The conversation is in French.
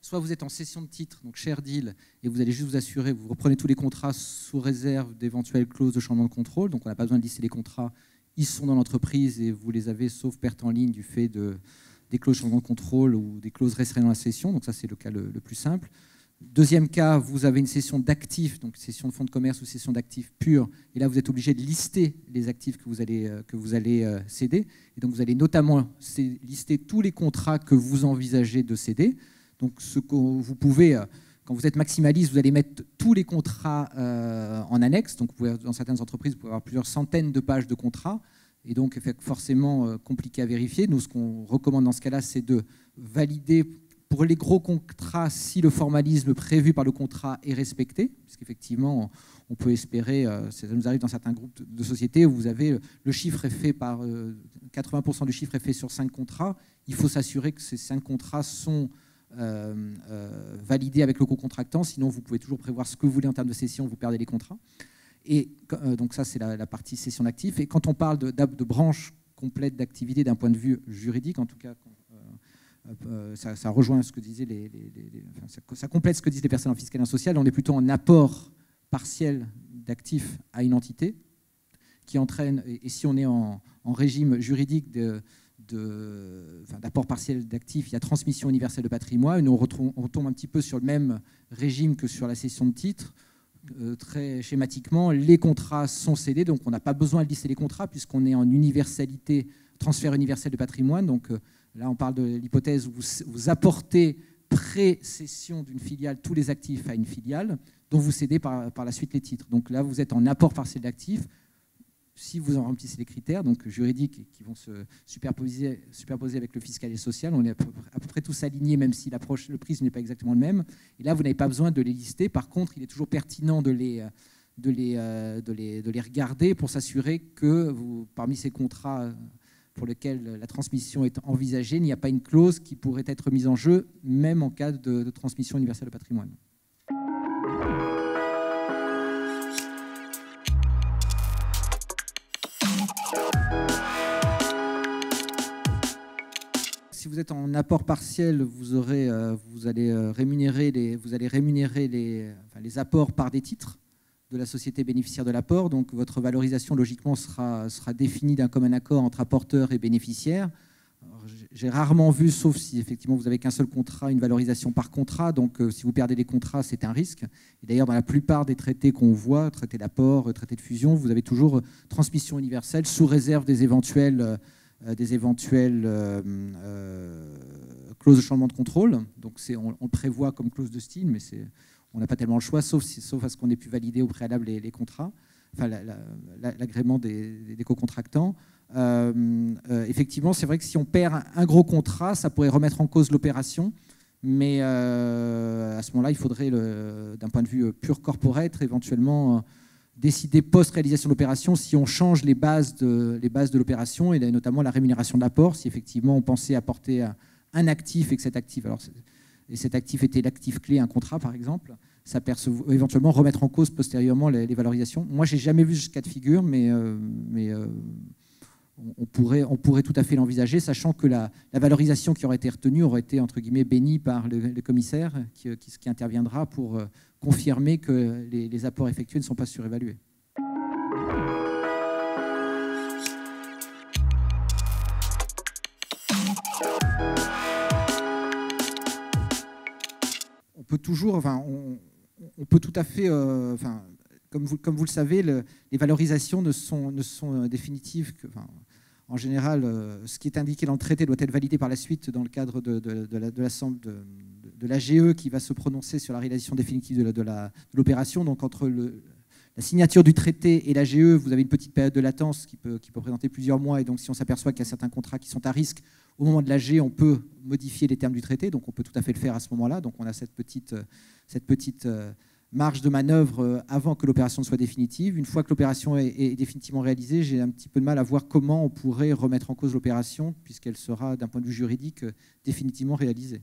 soit vous êtes en cession de titre, donc share deal, et vous allez juste vous assurer, vous reprenez tous les contrats sous réserve d'éventuelles clauses de changement de contrôle, donc on n'a pas besoin de lister les contrats, ils sont dans l'entreprise et vous les avez sauf perte en ligne du fait des clauses de changement de contrôle ou des clauses restreignant la cession, donc ça c'est le cas le plus simple. Deuxième cas, vous avez une cession d'actifs, donc cession de fonds de commerce ou cession d'actifs purs, et là vous êtes obligé de lister les actifs que vous allez céder, et donc vous allez notamment lister tous les contrats que vous envisagez de céder. Donc ce que vous pouvez, quand vous êtes maximaliste, vous allez mettre tous les contrats en annexe, donc dans certaines entreprises vous pouvez avoir plusieurs centaines de pages de contrats, et donc forcément compliqué à vérifier. Nous, ce qu'on recommande dans ce cas-là, c'est de valider pour les gros contrats, si le formalisme prévu par le contrat est respecté, parce qu'effectivement, on peut espérer, ça nous arrive dans certains groupes de sociétés où vous avez le chiffre est fait par 80% du chiffre est fait sur 5 contrats. Il faut s'assurer que ces 5 contrats sont validés avec le co-contractant, sinon vous pouvez toujours prévoir ce que vous voulez en termes de cession, vous perdez les contrats. Et donc ça, c'est la partie cession d'actifs. Et quand on parle de branche complète d'activité d'un point de vue juridique, en tout cas, ça rejoint ce que disaient ça complète ce que disent les personnes en fiscal et en social. On est plutôt en apport partiel d'actifs à une entité qui entraîne, et si on est en régime juridique d'apport partiel d'actifs, il y a transmission universelle de patrimoine. Nous, on retombe un petit peu sur le même régime que sur la cession de titres. Très schématiquement, les contrats sont cédés, donc on n'a pas besoin de lister les contrats puisqu'on est en universalité, transfert universel de patrimoine. Donc là, on parle de l'hypothèse où vous apportez pré-cession d'une filiale tous les actifs à une filiale dont vous cédez par la suite les titres. Donc là, vous êtes en apport partiel d'actifs si vous en remplissez les critères donc juridiques qui vont se superposer avec le fiscal et le social. On est à peu près tous alignés, même si le prisme n'est pas exactement le même. Et là, vous n'avez pas besoin de les lister. Par contre, il est toujours pertinent de les regarder pour s'assurer que parmi ces contrats pour lesquels la transmission est envisagée, il n'y a pas une clause qui pourrait être mise en jeu, même en cas de transmission universelle de patrimoine. Si vous êtes en apport partiel, vous allez rémunérer les apports par des titres de la société bénéficiaire de l'apport. Donc votre valorisation, logiquement, sera définie d'un commun accord entre apporteur et bénéficiaire. J'ai rarement vu, sauf si effectivement vous n'avez qu'un seul contrat, une valorisation par contrat. Donc si vous perdez des contrats, c'est un risque. Et d'ailleurs, dans la plupart des traités qu'on voit, traités d'apport, traités de fusion, vous avez toujours transmission universelle sous réserve des éventuelles clauses de changement de contrôle. Donc on le prévoit comme clause de style, mais on n'a pas tellement le choix, sauf à ce qu'on ait pu valider au préalable les contrats, enfin l'agrément des co-contractants. Effectivement, c'est vrai que si on perd un gros contrat, ça pourrait remettre en cause l'opération, mais à ce moment-là, il faudrait, d'un point de vue pur corporate, éventuellement décider post-réalisation de l'opération si on change les bases de l'opération, et notamment la rémunération de l'apport, si effectivement on pensait apporter un actif et que cet actif, cet actif était l'actif clé, un contrat par exemple, ça peut éventuellement remettre en cause postérieurement les valorisations. Moi, je n'ai jamais vu ce cas de figure, mais on pourrait tout à fait l'envisager, sachant que la valorisation qui aurait été retenue aurait été, entre guillemets, bénie par le commissaire qui interviendra pour confirmer que les apports effectués ne sont pas surévalués. On peut toujours, on peut tout à fait, comme vous le savez, les valorisations ne sont définitives que, en général, ce qui est indiqué dans le traité doit être validé par la suite dans le cadre de l'AGE qui va se prononcer sur la réalisation définitive de l'opération. Donc entre la signature du traité et l'AGE, vous avez une petite période de latence qui peut représenter plusieurs mois. Et donc si on s'aperçoit qu'il y a certains contrats qui sont à risque, au moment de l'AGE, on peut modifier les termes du traité. Donc on peut tout à fait le faire à ce moment-là. Donc on a cette petite marge de manœuvre avant que l'opération ne soit définitive. Une fois que l'opération est définitivement réalisée, j'ai un petit peu de mal à voir comment on pourrait remettre en cause l'opération puisqu'elle sera, d'un point de vue juridique, définitivement réalisée.